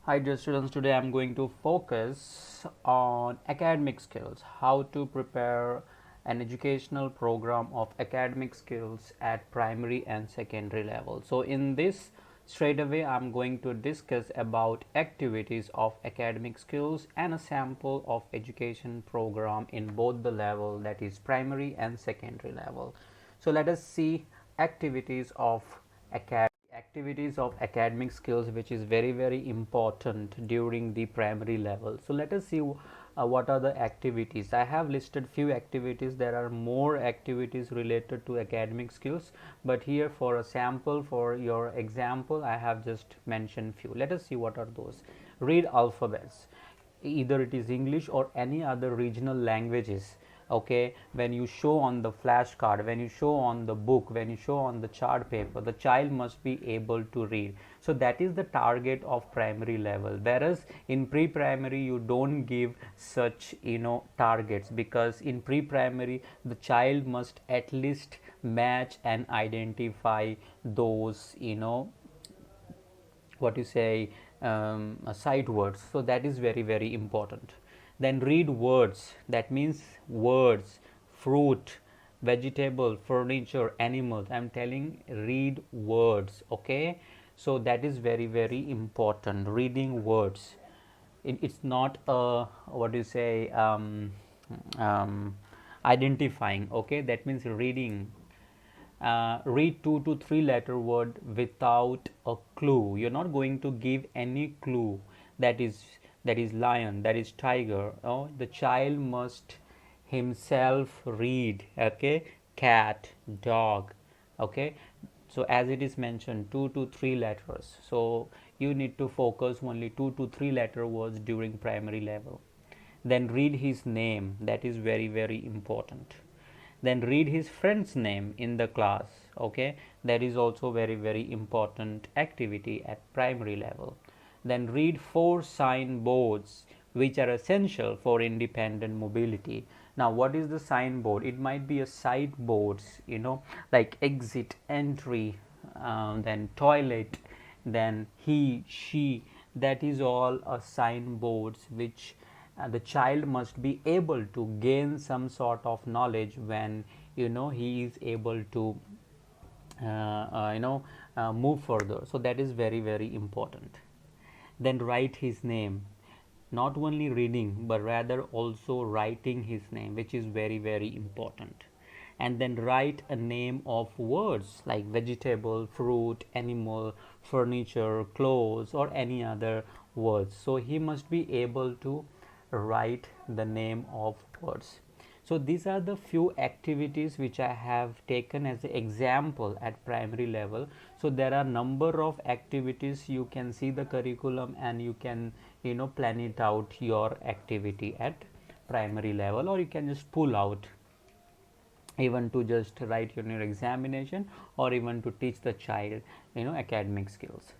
Hi dear students, today I am going to focus on academic skills, how to prepare an educational program of academic skills at primary and secondary level. So in this straight away I am going to discuss about activities of academic skills and a sample of education program in both the level, that is primary and secondary level. So let us see activities of academic skills, which is very important during the primary level. So let us see what are the activities. I have listed few activities. There are more activities related to academic skills, but here for a sample, for your example, I have just mentioned few. Let us see what are those. Read alphabets, either it is English or any other regional languages. Okay, when you show on the flashcard, when you show on the book, when you show on the chart paper, the child must be able to read. So that is the target of primary level, whereas in pre-primary you don't give such targets, because in pre-primary the child must at least match and identify those what you say sight words. So that is very important. Then read words, that means words, fruit, vegetable, furniture, animals. I'm telling, read words. Okay, so that is very important, reading words. It's not what do you say um, identifying. Okay, that means reading. Read 2 to 3 letter word without a clue. You're not going to give any clue. That is lion, that is tiger. Oh, the child must himself read. Okay, cat, dog. Okay, so as it is mentioned, 2 to 3 letters. So you need to focus only 2 to 3 letter words during primary level. Then read his name, that is very important. Then read his friend's name in the class. Okay, that is also very important activity at primary level. Then read 4 signboards which are essential for independent mobility. Now what is the signboard? It might be a signboards, like exit, entry, then toilet, then he, she. That is all a signboards which the child must be able to gain some sort of knowledge when he is able to move further. So that is very important. Then write his name, not only reading but rather also writing his name, which is very important. And then write a name of words like vegetable, fruit, animal, furniture, clothes, or any other words. So he must be able to write the name of words. So these are the few activities which I have taken as an example at primary level. So there are number of activities. You can see the curriculum and you can plan it out your activity at primary level, or you can just pull out even to just write your examination, or even to teach the child academic skills.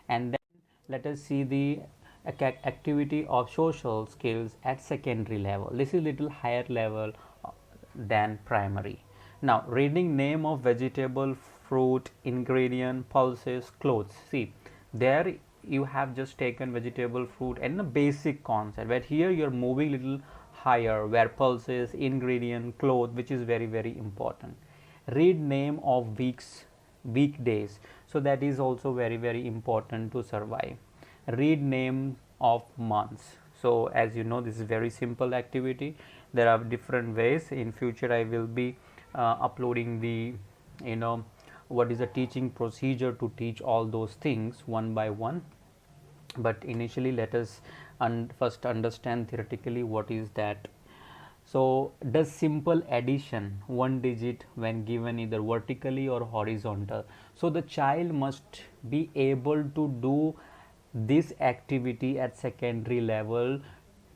And then let us see the activity of social skills at secondary level. This is little higher level than primary. Now reading name of vegetable, fruit, ingredient, pulses, clothes. See, there you have just taken vegetable, fruit and the basic concept, but here you're moving little higher, where pulses, ingredient, cloth, which is very important. Read name of weeks, weekdays. So that is also very important to survive. Read name of months. So as you know, this is very simple activity. There are different ways. In future I will be uploading the what is the teaching procedure to teach all those things one by one. But initially let us first understand theoretically what is that. So does simple addition one digit when given either vertically or horizontal. So the child must be able to do this activity at secondary level,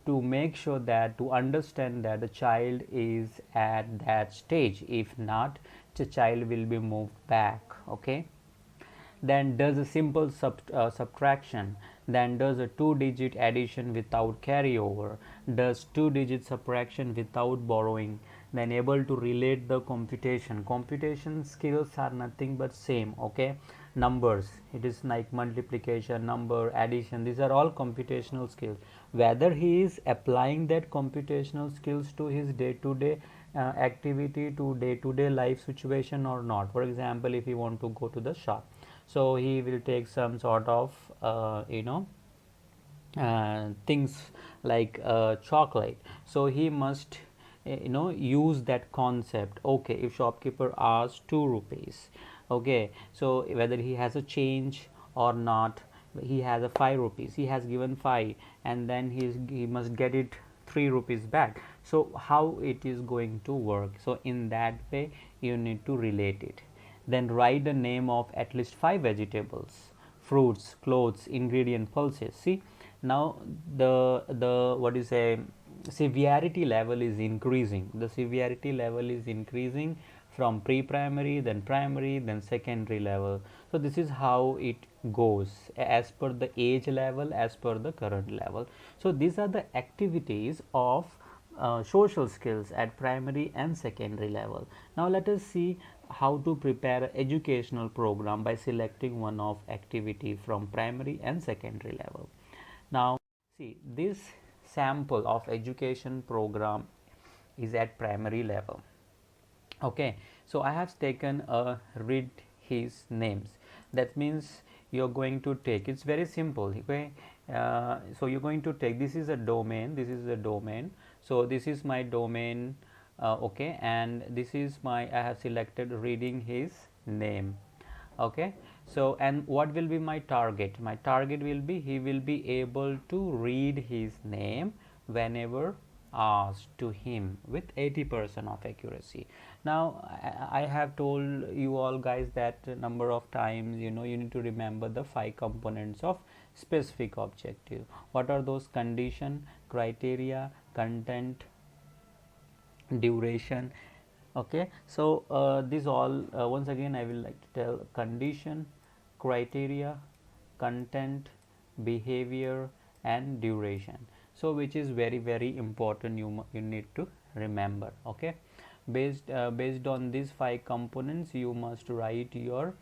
to make sure that, to understand that the child is at that stage. If not, the child will be moved back. Okay, then does a simple subtraction, then does a 2 digit addition without carryover, does 2 digit subtraction without borrowing, then able to relate the computation skills are nothing but same. Okay, numbers, it is like multiplication, number, addition, these are all computational skills. Whether he is applying that computational skills to his day to day activity, to day to day life situation or not. For example, if he want to go to the shop, so he will take some sort of things like chocolate, so he must use that concept. Okay, if shopkeeper asks 2 rupees, okay, so whether he has a change or not, he has a 5 rupees, he has given 5, and then he must get it 3 rupees back. So how it is going to work? So in that way you need to relate it. Then write the name of at least 5 vegetables, fruits, clothes, ingredient, pulses. See, now the what is a severity level is increasing. The severity level is increasing from pre-primary, then primary, then secondary level. So this is how it goes as per the age level, as per the current level. So these are the activities of social skills at primary and secondary level. Now let us see how to prepare an educational program by selecting one of activity from primary and secondary level. Now see, this sample of education program is at primary level. Okay, so I have taken a read his names. That means you're going to take, it's very simple. Okay, so you're going to take, this is a domain, this is a domain, so this is my domain. Okay, and this is my, I have selected reading his name. Okay, so and what will be my target? My target will be, he will be able to read his name whenever asked to him with 80% of accuracy. Now I have told you all guys that number of times, you need to remember the 5 components of specific objective. What are those? Condition, criteria, content, duration. Okay, so these all once again I will like to tell: condition, criteria, content, behavior, and duration. So which is very very important, you need to remember. Okay, based on these 5 components you must write your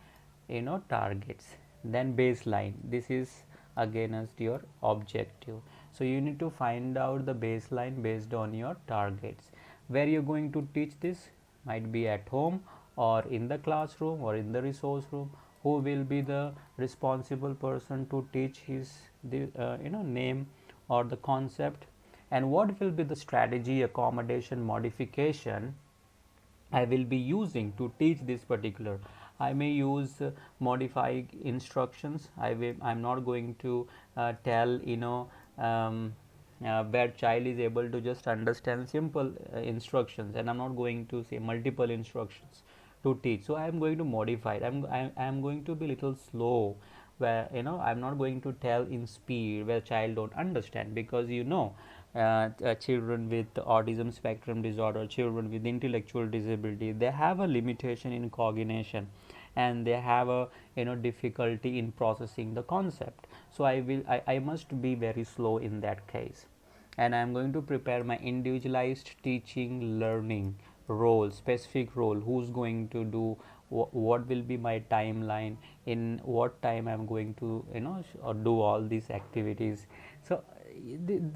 targets. Then baseline, this is against your objective, so you need to find out the baseline based on your targets. Where you're going to teach this, might be at home or in the classroom or in the resource room. Who will be the responsible person to teach his name or the concept, and what will be the strategy, accommodation, modification I will be using to teach this particular. I may use modify instructions. I'm not going to tell where child is able to just understand simple instructions, and I'm not going to say multiple instructions to teach. So I am going to modify it. I'm going to be little slow, where I'm not going to tell in speed where child don't understand, because children with autism spectrum disorder, children with intellectual disability, they have a limitation in cognition, and they have a difficulty in processing the concept. So I must be very slow in that case, and I am going to prepare my individualized teaching learning role, specific role, who's going to do what will be my timeline, in what time I'm going to or do all these activities. So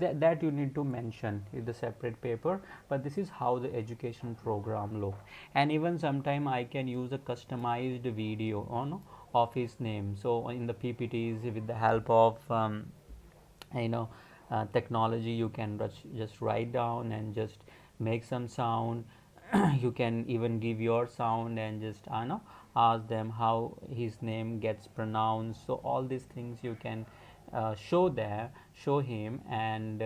that you need to mention in the separate paper, but this is how the education program look. And even sometime I can use a customized video on of his name. So in the PPTs, with the help of technology, you can just write down and just make some sound. You can even give your sound and just ask them how his name gets pronounced. So all these things you can show him, and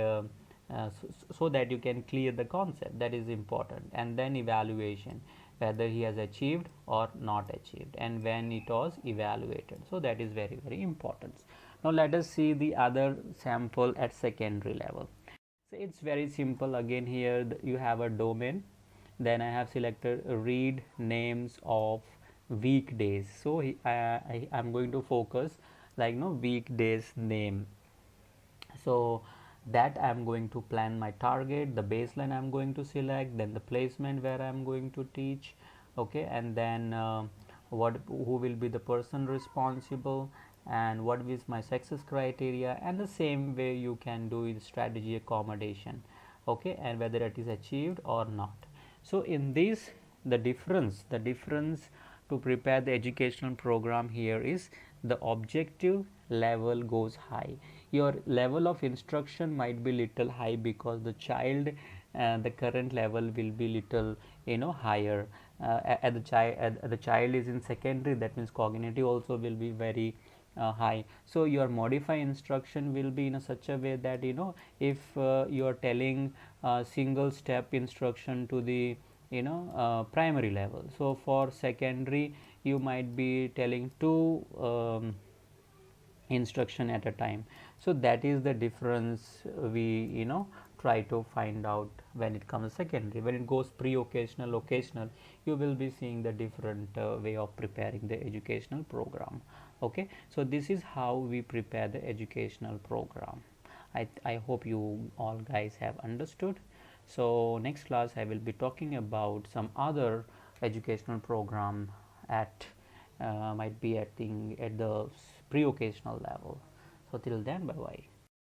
so that you can clear the concept. That is important. And then evaluation, whether he has achieved or not achieved, and when it was evaluated. So that is very very important. Now let us see the other sample at secondary level. So it's very simple. Again, here you have a domain, then I have selected read names of weekdays. So I'm going to focus like weekdays name. So that I'm going to plan my target, the baseline I'm going to select, then the placement where I'm going to teach. Okay, and then who will be the person responsible, and what is my success criteria, and the same way you can do in strategy accommodation, okay, and whether it is achieved or not. So in this, the difference to prepare the educational program here is the objective level goes high. Your level of instruction might be little high because the child, the current level will be little, higher. At the child is in secondary, that means cognitive also will be very high. So your modify instruction will be in such a way that, if you are telling single step instruction to the, primary level, so for secondary you might be telling two instruction at a time. So that is the difference we, try to find out when it comes secondary. When it goes pre-occasional, occasional, you will be seeing the different way of preparing the educational program. Okay, so this is how we prepare the educational program. I hope you all guys have understood. So next class I will be talking about some other educational program at, might be at the pre-occasional level. So till then, bye bye.